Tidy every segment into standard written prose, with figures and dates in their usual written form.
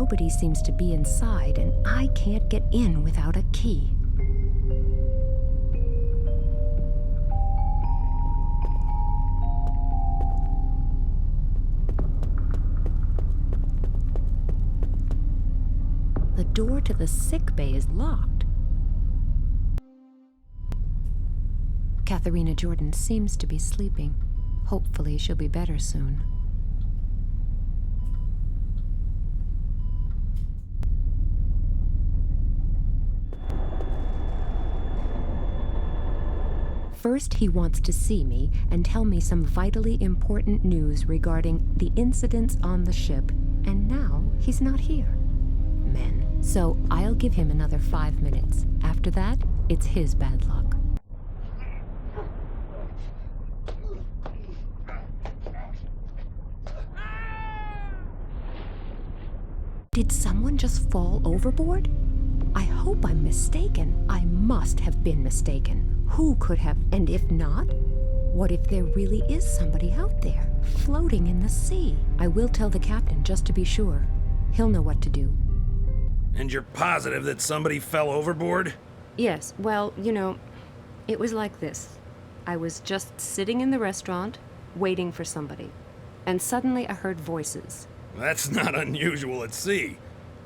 nobody seems to be inside, and I can't get in without a key. The door to the sick bay is locked. Katharina Jordan seems to be sleeping. Hopefully she'll be better soon. First, he wants to see me and tell me some vitally important news regarding the incidents on the ship, and now he's not here. Men. So I'll give him another 5 minutes. After that, it's his bad luck. Did someone just fall overboard? I hope I'm mistaken. I must have been mistaken. Who could have? And if not, what if there really is somebody out there, floating in the sea? I will tell the captain just to be sure. He'll know what to do. And you're positive that somebody fell overboard? Yes, well, it was like this. I was just sitting in the restaurant, waiting for somebody. And suddenly I heard voices. That's not unusual at sea.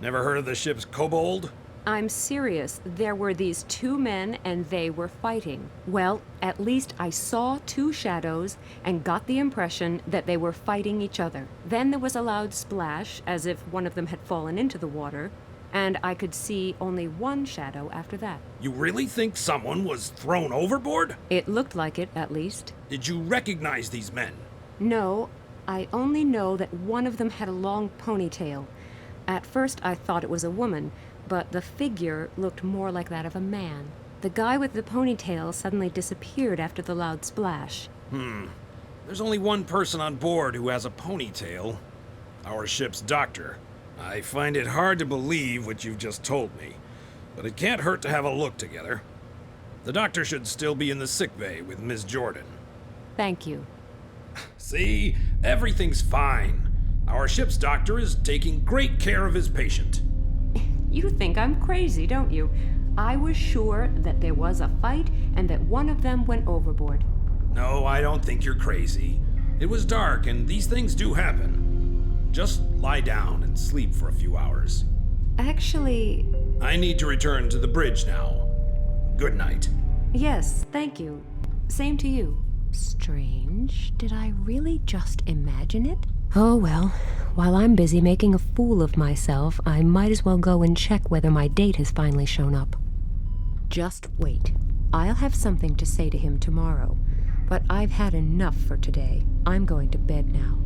Never heard of the ship's kobold? I'm serious. There were these two men and they were fighting. Well, at least I saw two shadows and got the impression that they were fighting each other. Then there was a loud splash, as if one of them had fallen into the water, and I could see only one shadow after that. You really think someone was thrown overboard? It looked like it, at least. Did you recognize these men? No, I only know that one of them had a long ponytail. At first I thought it was a woman, but the figure looked more like that of a man. The guy with the ponytail suddenly disappeared after the loud splash. There's only one person on board who has a ponytail. Our ship's doctor. I find it hard to believe what you've just told me, but it can't hurt to have a look together. The doctor should still be in the sick bay with Miss Jordan. Thank you. See? Everything's fine. Our ship's doctor is taking great care of his patient. You think I'm crazy, don't you? I was sure that there was a fight and that one of them went overboard. No, I don't think you're crazy. It was dark and these things do happen. Just lie down and sleep for a few hours. Actually... I need to return to the bridge now. Good night. Yes, thank you. Same to you. Strange. Did I really just imagine it? Oh well, while I'm busy making a fool of myself, I might as well go and check whether my date has finally shown up. Just wait. I'll have something to say to him tomorrow, but I've had enough for today. I'm going to bed now.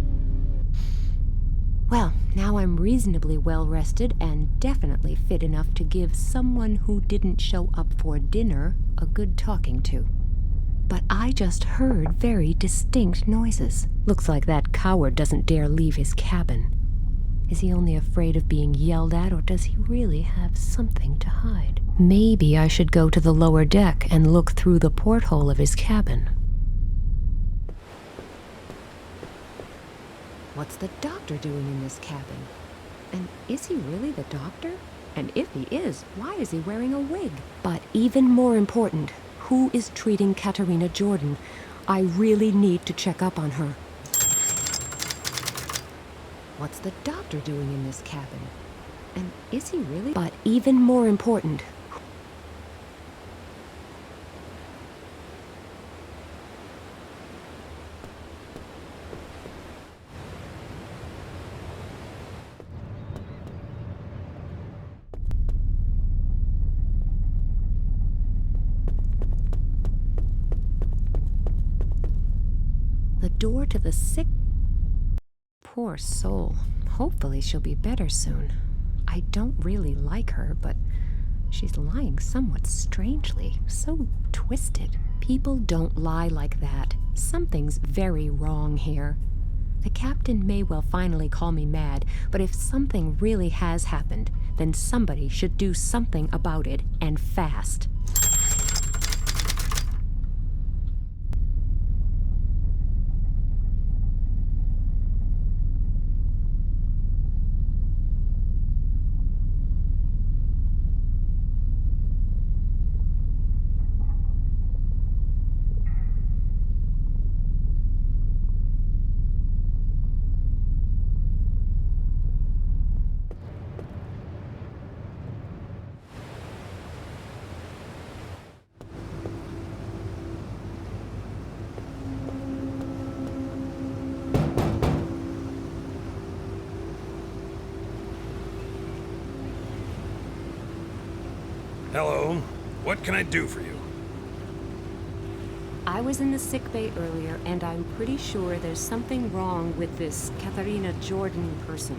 Well, now I'm reasonably well rested and definitely fit enough to give someone who didn't show up for dinner a good talking to. But I just heard very distinct noises. Looks like that coward doesn't dare leave his cabin. Is he only afraid of being yelled at, or does he really have something to hide? Maybe I should go to the lower deck and look through the porthole of his cabin. What's the doctor doing in this cabin? And is he really the doctor? And if he is, why is he wearing a wig? But even more important, who is treating Katharina Jordan? I really need to check up on her. What's the doctor doing in this cabin? And is he really? But even more important, the door to the sick... Poor soul. Hopefully she'll be better soon. I don't really like her, but she's lying somewhat strangely, so twisted. People don't lie like that. Something's very wrong here. The captain may well finally call me mad, but if something really has happened, then somebody should do something about it, and fast. Hello. What can I do for you? I was in the sick bay earlier, and I'm pretty sure there's something wrong with this Katharina Jordan person.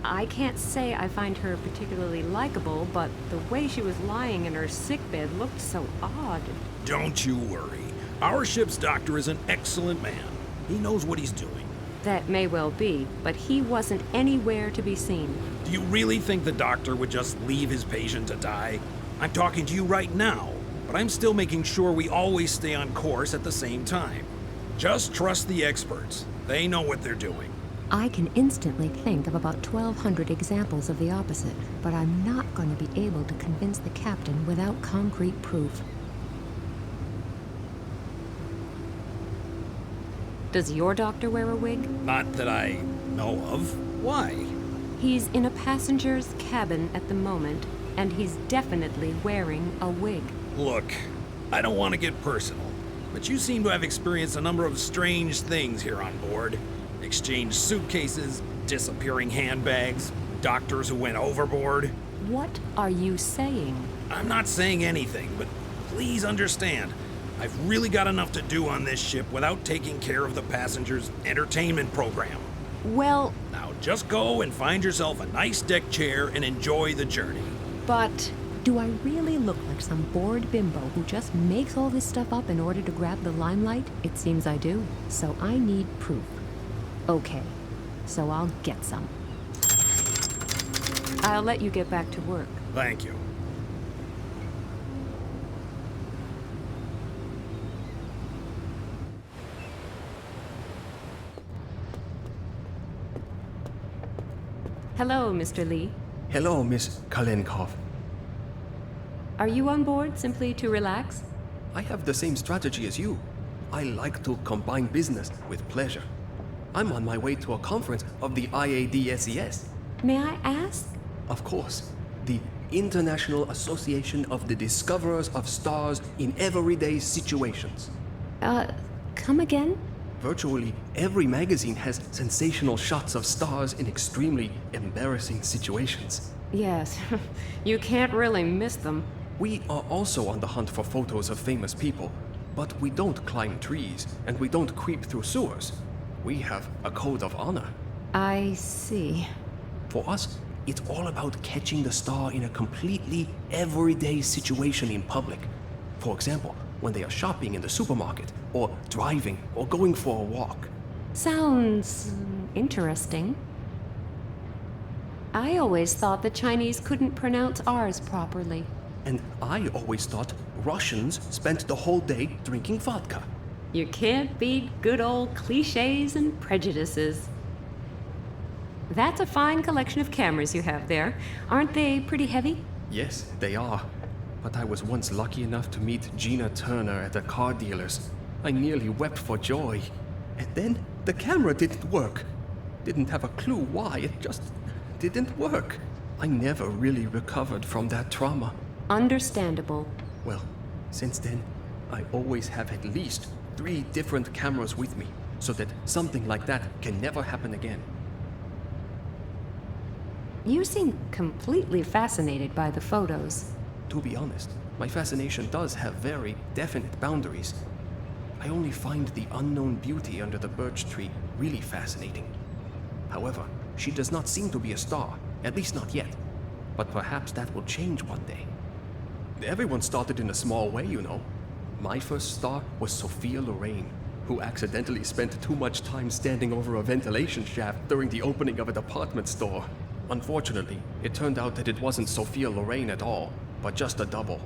I can't say I find her particularly likable, but the way she was lying in her sickbed looked so odd. Don't you worry. Our ship's doctor is an excellent man. He knows what he's doing. That may well be, but he wasn't anywhere to be seen. Do you really think the doctor would just leave his patient to die? I'm talking to you right now, but I'm still making sure we always stay on course at the same time. Just trust the experts. They know what they're doing. I can instantly think of about 1,200 examples of the opposite, but I'm not going to be able to convince the captain without concrete proof. Does your doctor wear a wig? Not that I know of. Why? He's in a passenger's cabin at the moment, and he's definitely wearing a wig. Look, I don't want to get personal, but you seem to have experienced a number of strange things here on board. Exchanged suitcases, disappearing handbags, doctors who went overboard. What are you saying? I'm not saying anything, but please understand, I've really got enough to do on this ship without taking care of the passengers' entertainment program. Well, Now just go and find yourself a nice deck chair and enjoy the journey. but do I really look like some bored bimbo who just makes all this stuff up in order to grab the limelight? It seems I do. So I need proof. Okay, so I'll get some. I'll let you get back to work. Thank you. Hello, Mr. Lee. Hello, Miss Kalenkow. Are you on board simply to relax? I have the same strategy as you. I like to combine business with pleasure. I'm on my way to a conference of the IADSES. May I ask? Of course, the International Association of the Discoverers of Stars in Everyday Situations. Come again? Virtually every magazine has sensational shots of stars in extremely embarrassing situations. Yes, you can't really miss them. We are also on the hunt for photos of famous people, but we don't climb trees and we don't creep through sewers. We have a code of honor. I see. For us, it's all about catching the star in a completely everyday situation in public. For example, when they are shopping in the supermarket, or driving, or going for a walk. Sounds interesting. I always thought the Chinese couldn't pronounce ours properly. And I always thought Russians spent the whole day drinking vodka. You can't beat good old cliches and prejudices. That's a fine collection of cameras you have there. Aren't they pretty heavy? Yes, they are. But I was once lucky enough to meet Gina Turner at a car dealer's. I nearly wept for joy. And then the camera didn't work. Didn't have a clue why, it just didn't work. I never really recovered from that trauma. Understandable. Well, since then, I always have at least 3 different cameras with me, so that something like that can never happen again. You seem completely fascinated by the photos. To be honest, my fascination does have very definite boundaries. I only find the unknown beauty under the birch tree really fascinating. However, she does not seem to be a star, at least not yet. But perhaps that will change one day. Everyone started in a small way, you know. My first star was Sophia Loren, who accidentally spent too much time standing over a ventilation shaft during the opening of a department store. Unfortunately, it turned out that it wasn't Sophia Loren at all, but just a double.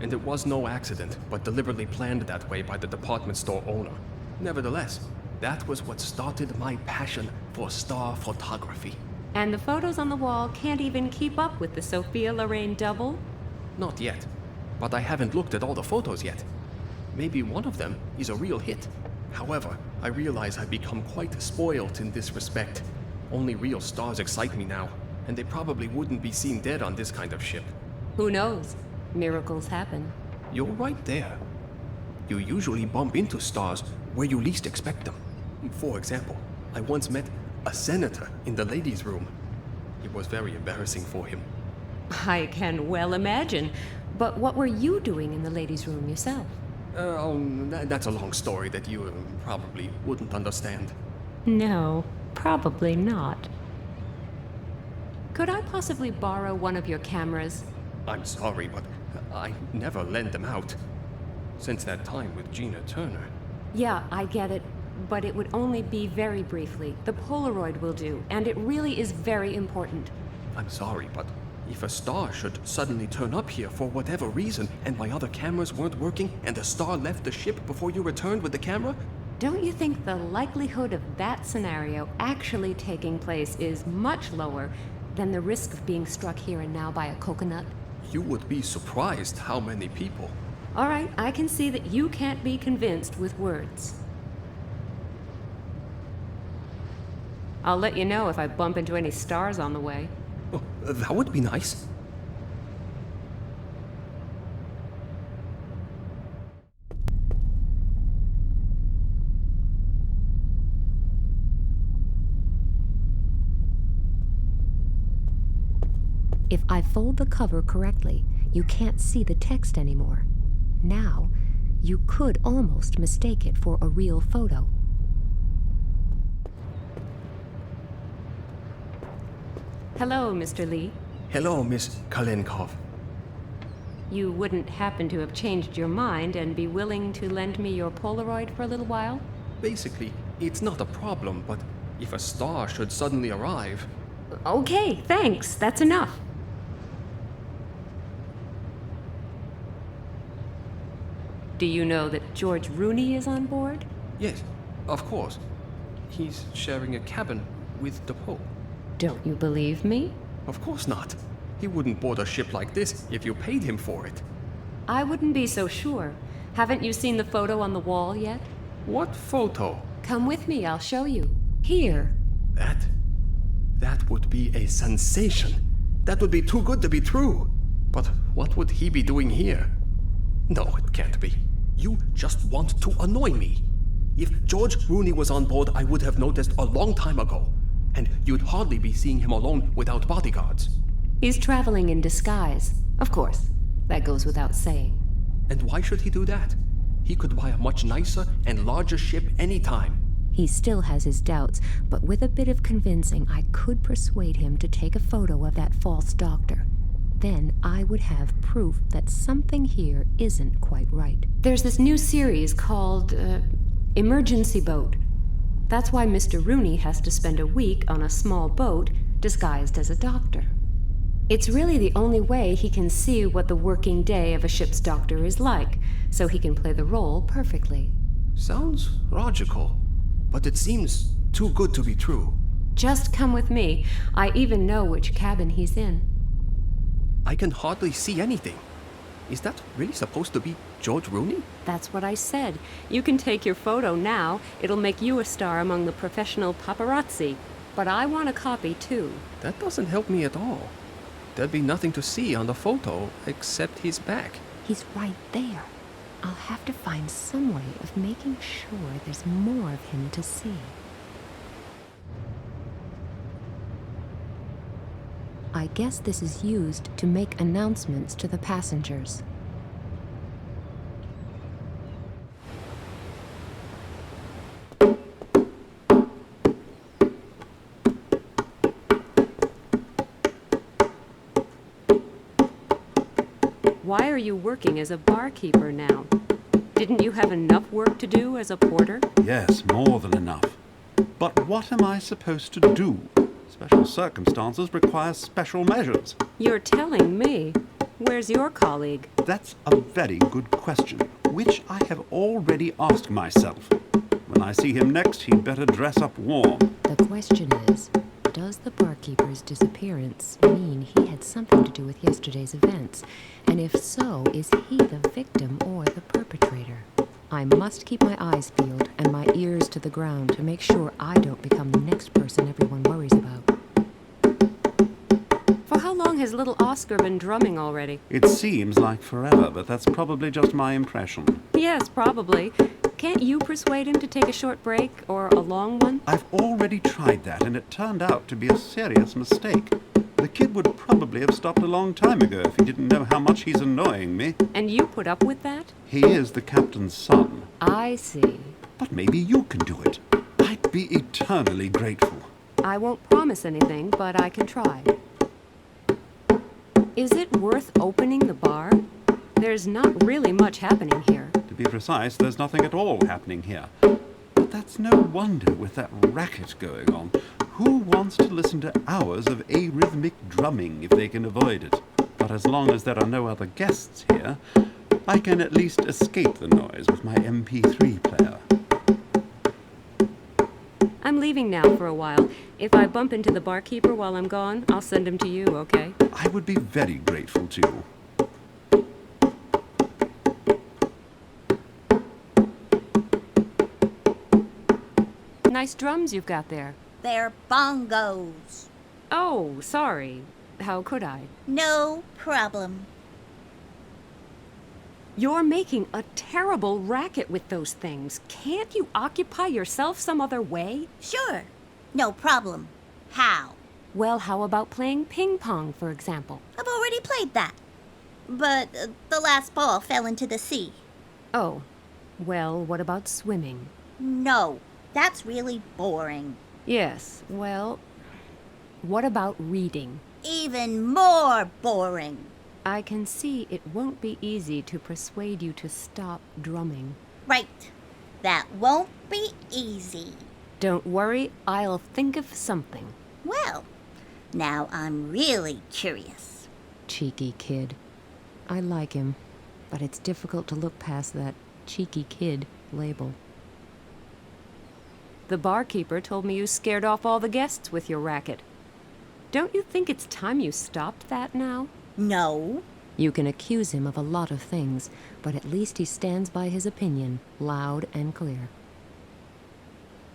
And it was no accident, but deliberately planned that way by the department store owner. Nevertheless, that was what started my passion for star photography. And the photos on the wall can't even keep up with the Sophia Loren double? Not yet, but I haven't looked at all the photos yet. Maybe one of them is a real hit. However, I realize I've become quite spoiled in this respect. Only real stars excite me now, and they probably wouldn't be seen dead on this kind of ship. Who knows? Miracles happen. You're right there. You usually bump into stars where you least expect them. For example, I once met a senator in the ladies' room. It was very embarrassing for him. I can well imagine. But what were you doing in the ladies' room yourself? That's a long story that you probably wouldn't understand. No, probably not. Could I possibly borrow one of your cameras? I'm sorry, but I never lend them out. Since that time with Gina Turner. Yeah, I get it. But it would only be very briefly. The Polaroid will do, and it really is very important. I'm sorry, but if a star should suddenly turn up here for whatever reason, and my other cameras weren't working, and the star left the ship before you returned with the camera? Don't you think the likelihood of that scenario actually taking place is much lower than the risk of being struck here and now by a coconut? You would be surprised how many people. All right, I can see that you can't be convinced with words. I'll let you know if I bump into any stars on the way. Oh, that would be nice. If I fold the cover correctly, you can't see the text anymore. Now, you could almost mistake it for a real photo. Hello, Mr. Lee. Hello, Miss Kalenkow. You wouldn't happen to have changed your mind and be willing to lend me your Polaroid for a little while? Basically, it's not a problem, but if a star should suddenly arrive... Okay, thanks. That's enough. Do you know that George Rooney is on board? Yes, of course. He's sharing a cabin with the Pope. Don't you believe me? Of course not. He wouldn't board a ship like this if you paid him for it. I wouldn't be so sure. Haven't you seen the photo on the wall yet? What photo? Come with me, I'll show you. Here. That would be a sensation. That would be too good to be true. But what would he be doing here? No, it can't be. You just want to annoy me. If George Rooney was on board, I would have noticed a long time ago. And you'd hardly be seeing him alone without bodyguards. He's traveling in disguise. Of course. That goes without saying. And why should he do that? He could buy a much nicer and larger ship anytime. He still has his doubts, but with a bit of convincing, I could persuade him to take a photo of that false doctor. Then I would have proof that something here isn't quite right. There's this new series called, Emergency Boat. That's why Mr. Rooney has to spend a week on a small boat disguised as a doctor. It's really the only way he can see what the working day of a ship's doctor is like, so he can play the role perfectly. Sounds logical, but it seems too good to be true. Just come with me. I even know which cabin he's in. I can hardly see anything. Is that really supposed to be George Rooney? That's what I said. You can take your photo now. It'll make you a star among the professional paparazzi. But I want a copy, too. That doesn't help me at all. There'd be nothing to see on the photo except his back. He's right there. I'll have to find some way of making sure there's more of him to see. I guess this is used to make announcements to the passengers. Why are you working as a barkeeper now? Didn't you have enough work to do as a porter? Yes, more than enough. But what am I supposed to do? Special circumstances require special measures. You're telling me. Where's your colleague? That's a very good question, which I have already asked myself. When I see him next, he'd better dress up warm. The question is, does the barkeeper's disappearance mean he had something to do with yesterday's events? And if so, is he the victim or the perpetrator? I must keep my eyes peeled and my ears to the ground to make sure I don't become the next person everyone worries about. For how long has little Oscar been drumming already? It seems like forever, but that's probably just my impression. Yes, probably. Can't you persuade him to take a short break or a long one? I've already tried that, and it turned out to be a serious mistake. The kid would probably have stopped a long time ago if he didn't know how much he's annoying me. And you put up with that? He is the captain's son. I see. But maybe you can do it. I'd be eternally grateful. I won't promise anything, but I can try. Is it worth opening the bar? There's not really much happening here. To be precise, there's nothing at all happening here. But that's no wonder with that racket going on. Who wants to listen to hours of arrhythmic drumming if they can avoid it? But as long as there are no other guests here, I can at least escape the noise with my MP3 player. I'm leaving now for a while. If I bump into the barkeeper while I'm gone, I'll send him to you, okay? I would be very grateful too. Nice drums you've got there. They're bongos. Oh, sorry. How could I? No problem. You're making a terrible racket with those things. Can't you occupy yourself some other way? Sure. No problem. How? Well, how about playing ping pong, for example? I've already played that. But the last ball fell into the sea. Oh, well, what about swimming? No, that's really boring. Yes, well, what about reading? Even more boring. I can see it won't be easy to persuade you to stop drumming. Right. That won't be easy. Don't worry, I'll think of something. Well, now I'm really curious. Cheeky kid. I like him, but it's difficult to look past that cheeky kid label. The barkeeper told me you scared off all the guests with your racket. Don't you think it's time you stopped that now? No. You can accuse him of a lot of things, but at least he stands by his opinion, loud and clear.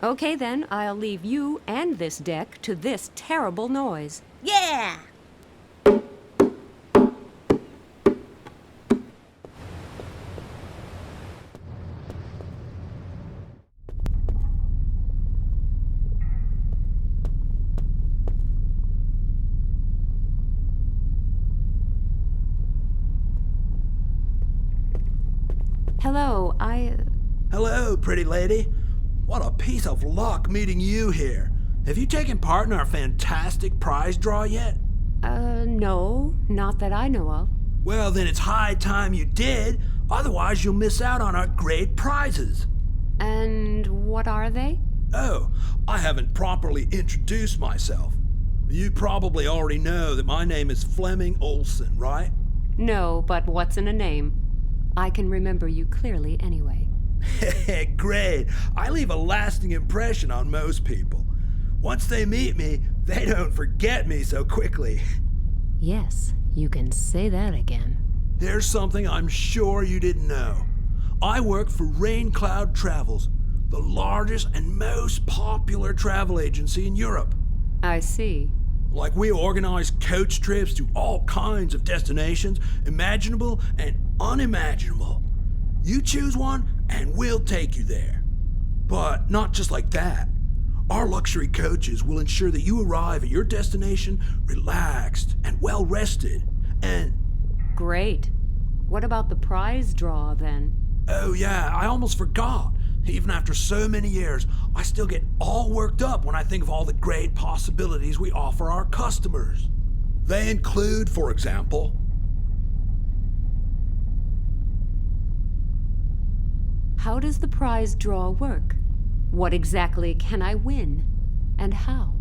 Okay then, I'll leave you and this deck to this terrible noise. Yeah! Hello, Hello, pretty lady. What a piece of luck meeting you here. Have you taken part in our fantastic prize draw yet? No, not that I know of. Well, then it's high time you did. Otherwise, you'll miss out on our great prizes. And what are they? Oh, I haven't properly introduced myself. You probably already know that my name is Fleming Olson, right? No, but what's in a name? I can remember you clearly anyway. Great. I leave a lasting impression on most people. Once they meet me, they don't forget me so quickly. Yes, you can say that again. There's something I'm sure you didn't know. I work for Rain Cloud Travels, the largest and most popular travel agency in Europe. I see. Like, we organize coach trips to all kinds of destinations, imaginable and unimaginable. You choose one, and we'll take you there. But not just like that. Our luxury coaches will ensure that you arrive at your destination relaxed and well rested. And Great. What about the prize draw then? oh yeah, I almost forgot. Even after so many years, I still get all worked up when I think of all the great possibilities we offer our customers. They include, for example, How does the prize draw work? What exactly can I win? And how?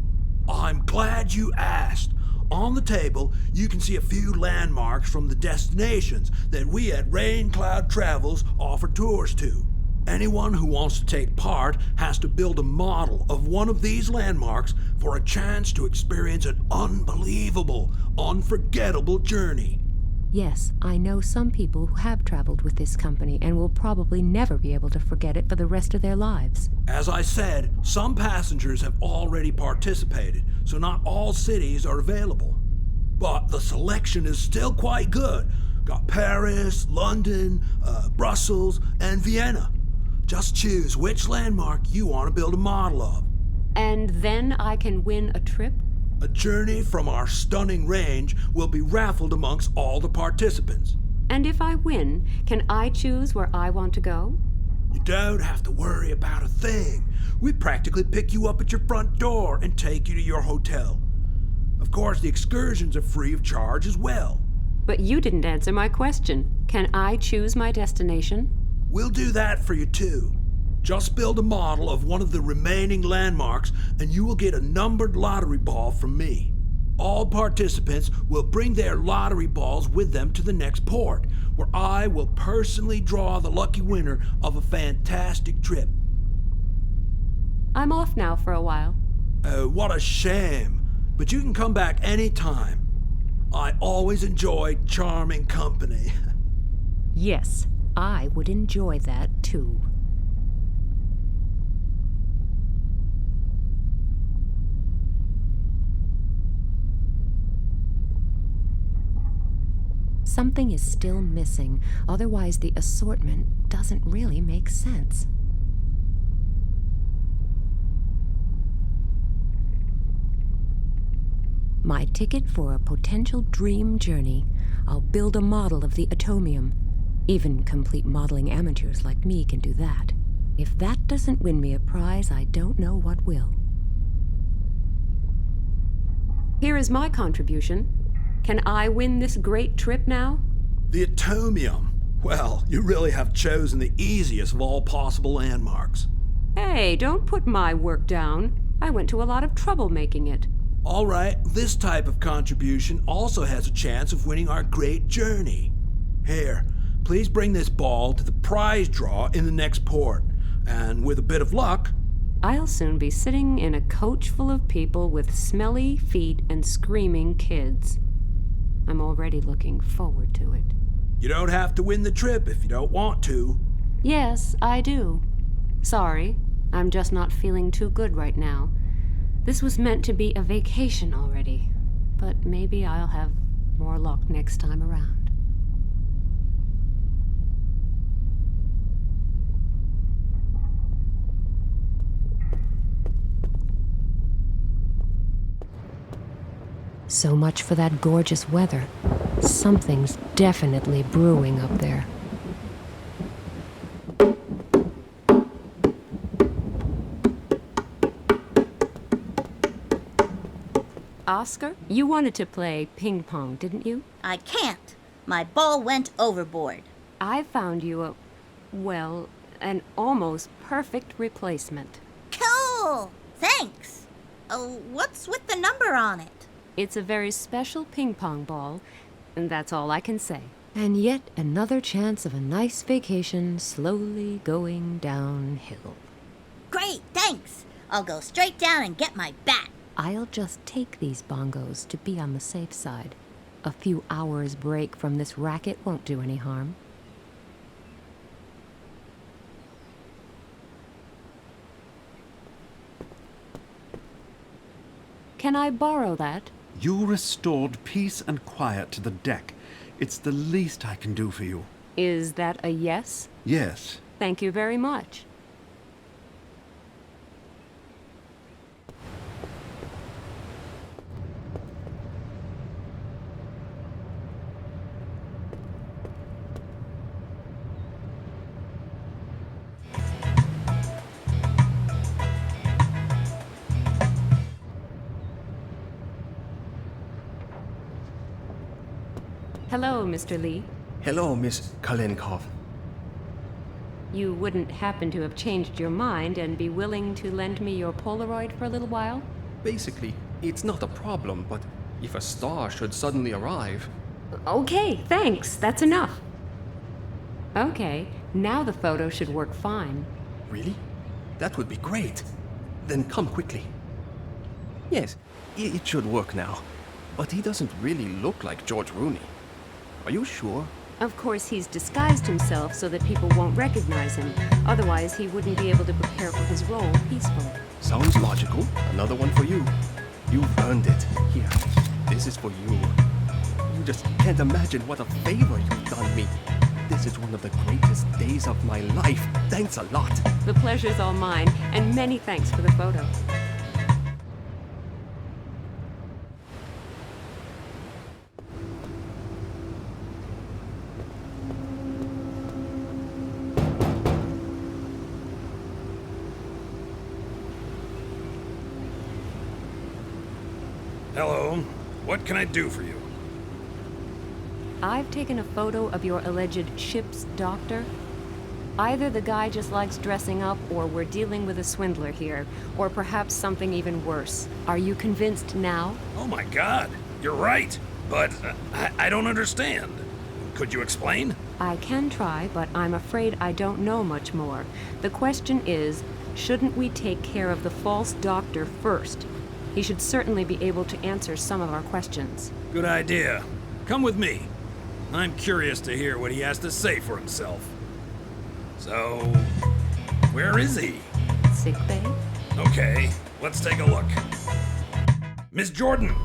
I'm glad you asked. On the table, you can see a few landmarks from the destinations that we at Rain Cloud Travels offer tours to. Anyone who wants to take part has to build a model of one of these landmarks for a chance to experience an unbelievable, unforgettable journey. Yes, I know some people who have traveled with this company and will probably never be able to forget it for the rest of their lives. As I said, some passengers have already participated, so not all cities are available. But the selection is still quite good. Got Paris, London, Brussels, and Vienna. Just choose which landmark you want to build a model of. And then I can win a trip? A journey from our stunning range will be raffled amongst all the participants. And if I win, can I choose where I want to go? You don't have to worry about a thing. We practically pick you up at your front door and take you to your hotel. Of course, the excursions are free of charge as well. But you didn't answer my question. Can I choose my destination? We'll do that for you too. Just build a model of one of the remaining landmarks and you will get a numbered lottery ball from me. All participants will bring their lottery balls with them to the next port, where I will personally draw the lucky winner of a fantastic trip. I'm off now for a while. Oh, what a shame. But you can come back anytime. I always enjoy charming company. Yes, I would enjoy that too. Something is still missing, otherwise the assortment doesn't really make sense. My ticket for a potential dream journey. I'll build a model of the atomium. Even complete modeling amateurs like me can do that. If that doesn't win me a prize, I don't know what will. Here is my contribution. Can I win this great trip now? The atomium. Well, you really have chosen the easiest of all possible landmarks. Hey, don't put my work down. I went to a lot of trouble making it. All right, this type of contribution also has a chance of winning our great journey. Here, please bring this ball to the prize draw in the next port. And with a bit of luck, I'll soon be sitting in a coach full of people with smelly feet and screaming kids. I'm already looking forward to it. you don't have to win the trip if you don't want to. Yes, I do. Sorry, I'm just not feeling too good right now. This was meant to be a vacation already, but maybe I'll have more luck next time around. So much for that gorgeous weather. Something's definitely brewing up there. Oscar, you wanted to play ping pong, didn't you? I can't. My ball went overboard. I found you an almost perfect replacement. Cool! Thanks. What's with the number on it? It's a very special ping pong ball, and that's all I can say. And yet another chance of a nice vacation slowly going downhill. Great, thanks. I'll go straight down and get my bat. I'll just take these bongos to be on the safe side. A few hours break from this racket won't do any harm. Can I borrow that? You restored peace and quiet to the deck. It's the least I can do for you. Is that a yes? Yes. Thank you very much. Hello, Mr. Lee. Hello, Miss Kalenkow. You wouldn't happen to have changed your mind and be willing to lend me your Polaroid for a little while? Basically, it's not a problem, but if a star should suddenly arrive... Okay, thanks. That's enough. Okay, now the photo should work fine. Really? That would be great. Then come quickly. Yes, it should work now. But he doesn't really look like George Rooney. Are you sure? Of course, he's disguised himself so that people won't recognize him. Otherwise, he wouldn't be able to prepare for his role peacefully. Sounds logical. Another one for you. You've earned it. Here, this is for you. You just can't imagine what a favor you've done me. This is one of the greatest days of my life. Thanks a lot. The pleasure's all mine, and many thanks for the photo. Hello. What can I do for you? I've taken a photo of your alleged ship's doctor. Either the guy just likes dressing up, or we're dealing with a swindler here, or perhaps something even worse. Are you convinced now? Oh my god, you're right. But I don't understand. Could you explain? I can try, but I'm afraid I don't know much more. The question is, shouldn't we take care of the false doctor first? He should certainly be able to answer some of our questions. Good idea. Come with me. I'm curious to hear what he has to say for himself. So, where is he? Sick bay? Okay, let's take a look. Miss Jordan!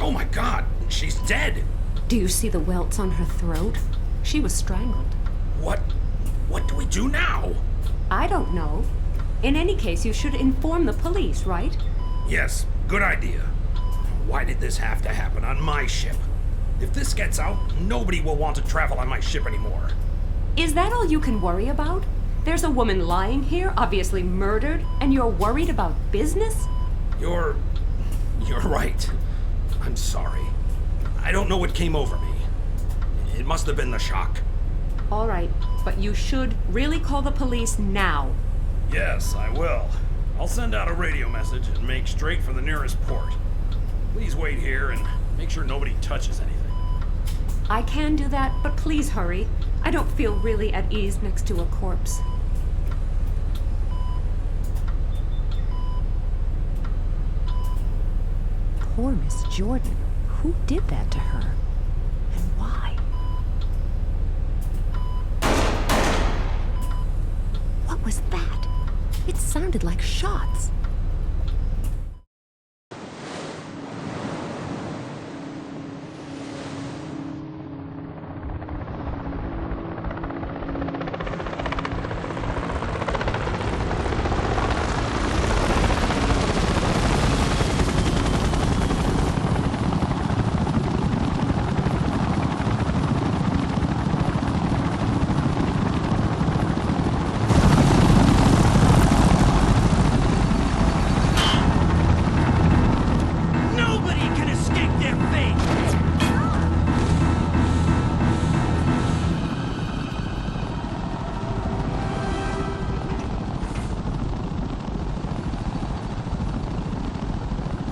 Oh my god, she's dead! Do you see the welts on her throat? She was strangled. What do we do now? I don't know. In any case, you should inform the police, right? Yes, good idea. Why did this have to happen on my ship? If this gets out, nobody will want to travel on my ship anymore. Is that all you can worry about? There's a woman lying here, obviously murdered, and you're worried about business? You're right. I'm sorry. I don't know what came over me. It must have been the shock. All right, but you should really call the police now. Yes, I will. I'll send out a radio message and make straight for the nearest port. Please wait here and make sure nobody touches anything. I can do that, but please hurry. I don't feel really at ease next to a corpse. Poor Miss Jordan. Who did that to her? And why? What was that? It sounded like shots.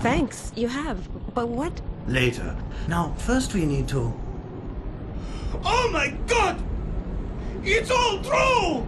Thanks, you have. But what? Later. Now, first we need to... Oh my god! It's all true!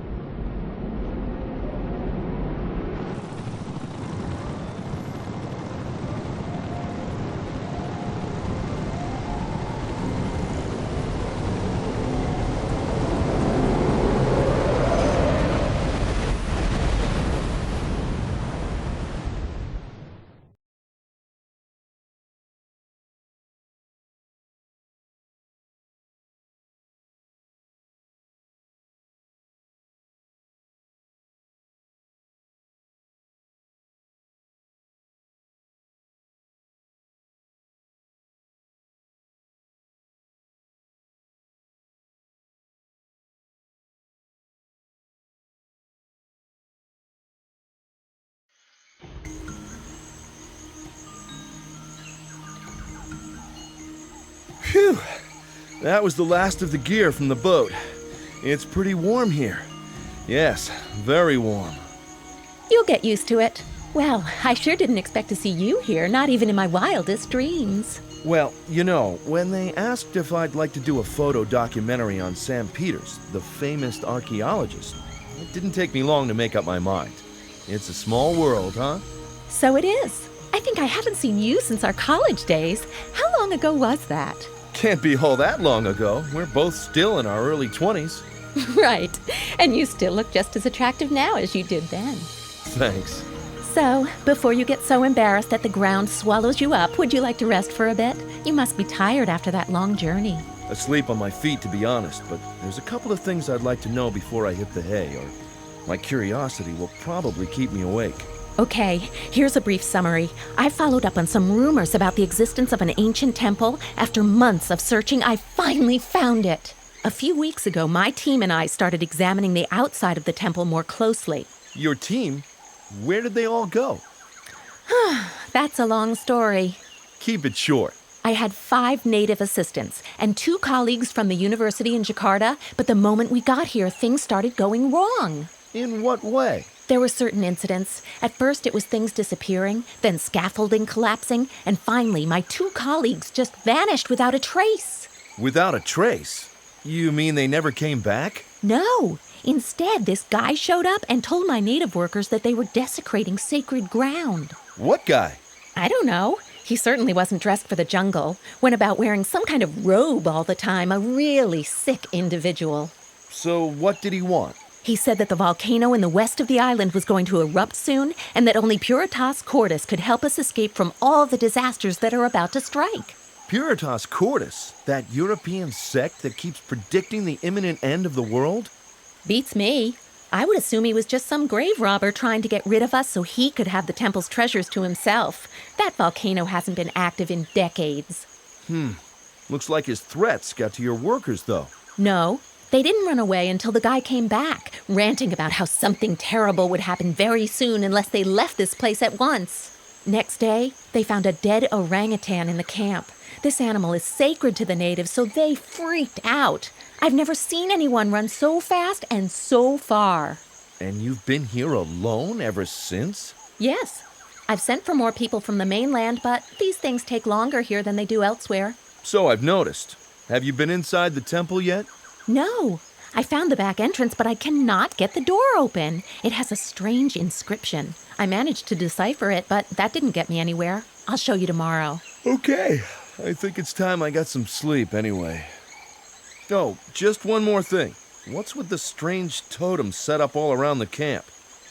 Phew! That was the last of the gear from the boat. It's pretty warm here. Yes, very warm. You'll get used to it. Well, I sure didn't expect to see you here, not even in my wildest dreams. Well, you know, when they asked if I'd like to do a photo documentary on Sam Peters, the famous archaeologist, it didn't take me long to make up my mind. It's a small world, huh? So it is. I think I haven't seen you since our college days. How long ago was that? Can't be all that long ago. We're both still in our early 20s. Right. And you still look just as attractive now as you did then. Thanks. So, before you get so embarrassed that the ground swallows you up, would you like to rest for a bit? You must be tired after that long journey. Asleep on my feet, to be honest, but there's a couple of things I'd like to know before I hit the hay, or my curiosity will probably keep me awake. Okay, here's a brief summary. I followed up on some rumors about the existence of an ancient temple. After months of searching, I finally found it. A few weeks ago, my team and I started examining the outside of the temple more closely. Your team? Where did they all go? That's a long story. Keep it short. I had 5 native assistants and 2 colleagues from the university in Jakarta, but the moment we got here, things started going wrong. In what way? There were certain incidents. At first, it was things disappearing, then scaffolding collapsing, and finally, my 2 colleagues just vanished without a trace. Without a trace? You mean they never came back? No. Instead, this guy showed up and told my native workers that they were desecrating sacred ground. What guy? I don't know. He certainly wasn't dressed for the jungle. Went about wearing some kind of robe all the time. A really sick individual. So what did he want? He said that the volcano in the west of the island was going to erupt soon, and that only Puritas Cordis could help us escape from all the disasters that are about to strike. Puritas Cordis? That European sect that keeps predicting the imminent end of the world? Beats me. I would assume he was just some grave robber trying to get rid of us so he could have the temple's treasures to himself. That volcano hasn't been active in decades. Looks like his threats got to your workers, though. No, they didn't run away until the guy came back, ranting about how something terrible would happen very soon unless they left this place at once. Next day, they found a dead orangutan in the camp. This animal is sacred to the natives, so they freaked out. I've never seen anyone run so fast and so far. And you've been here alone ever since? Yes. I've sent for more people from the mainland, but these things take longer here than they do elsewhere. So I've noticed. Have you been inside the temple yet? No. I found the back entrance, but I cannot get the door open. It has a strange inscription. I managed to decipher it, but that didn't get me anywhere. I'll show you tomorrow. Okay. I think it's time I got some sleep anyway. Oh, just one more thing. What's with the strange totems set up all around the camp?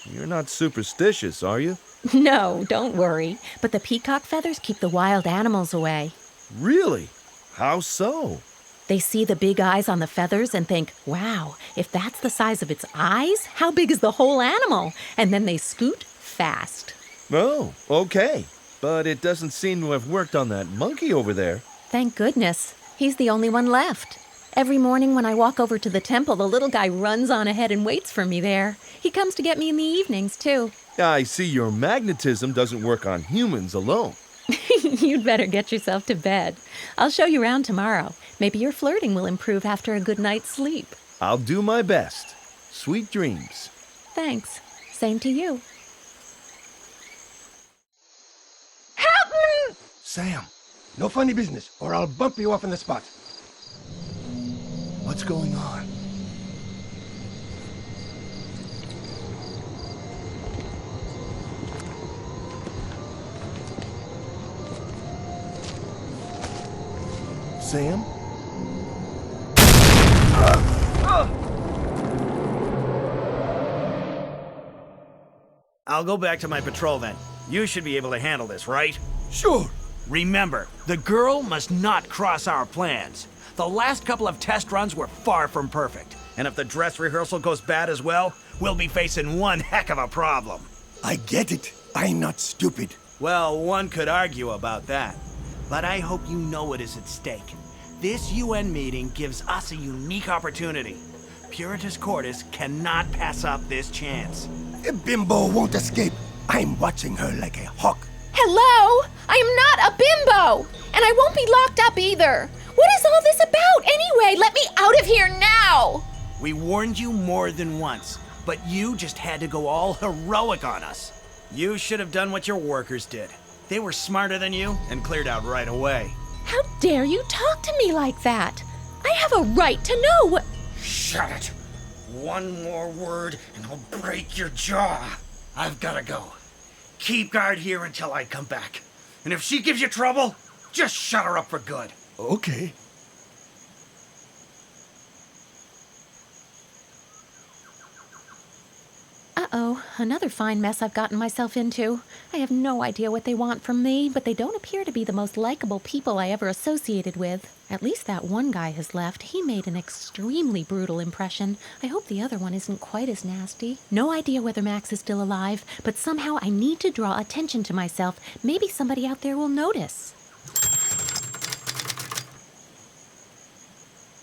You're not superstitious, are you? No, don't worry. But the peacock feathers keep the wild animals away. Really? How so? They see the big eyes on the feathers and think, wow, if that's the size of its eyes, how big is the whole animal? And then they scoot fast. Oh, okay. But it doesn't seem to have worked on that monkey over there. Thank goodness. He's the only one left. Every morning when I walk over to the temple, the little guy runs on ahead and waits for me there. He comes to get me in the evenings, too. I see your magnetism doesn't work on humans alone. You'd better get yourself to bed. I'll show you around tomorrow. Maybe your flirting will improve after a good night's sleep. I'll do my best. Sweet dreams. Thanks. Same to you. Help me! Sam, no funny business, or I'll bump you off in the spot. What's going on? Sam? I'll go back to my patrol then. You should be able to handle this, right? Sure. Remember, the girl must not cross our plans. The last couple of test runs were far from perfect. And if the dress rehearsal goes bad as well, we'll be facing one heck of a problem. I get it. I'm not stupid. Well, one could argue about that. But I hope you know what is at stake. This UN meeting gives us a unique opportunity. Puritas Cordis cannot pass up this chance. Bimbo won't escape. I'm watching her like a hawk. Hello? I am not a bimbo! And I won't be locked up either. What is all this about anyway? Let me out of here now! We warned you more than once, but you just had to go all heroic on us. You should have done what your workers did. They were smarter than you and cleared out right away. How dare you talk to me like that? I have a right to know what... Shut it. One more word and I'll break your jaw. I've gotta go. Keep guard here until I come back. And if she gives you trouble, just shut her up for good. Okay. Uh-oh, another fine mess I've gotten myself into. I have no idea what they want from me, but they don't appear to be the most likable people I ever associated with. At least that one guy has left. He made an extremely brutal impression. I hope the other one isn't quite as nasty. No idea whether Max is still alive, but somehow I need to draw attention to myself. Maybe somebody out there will notice.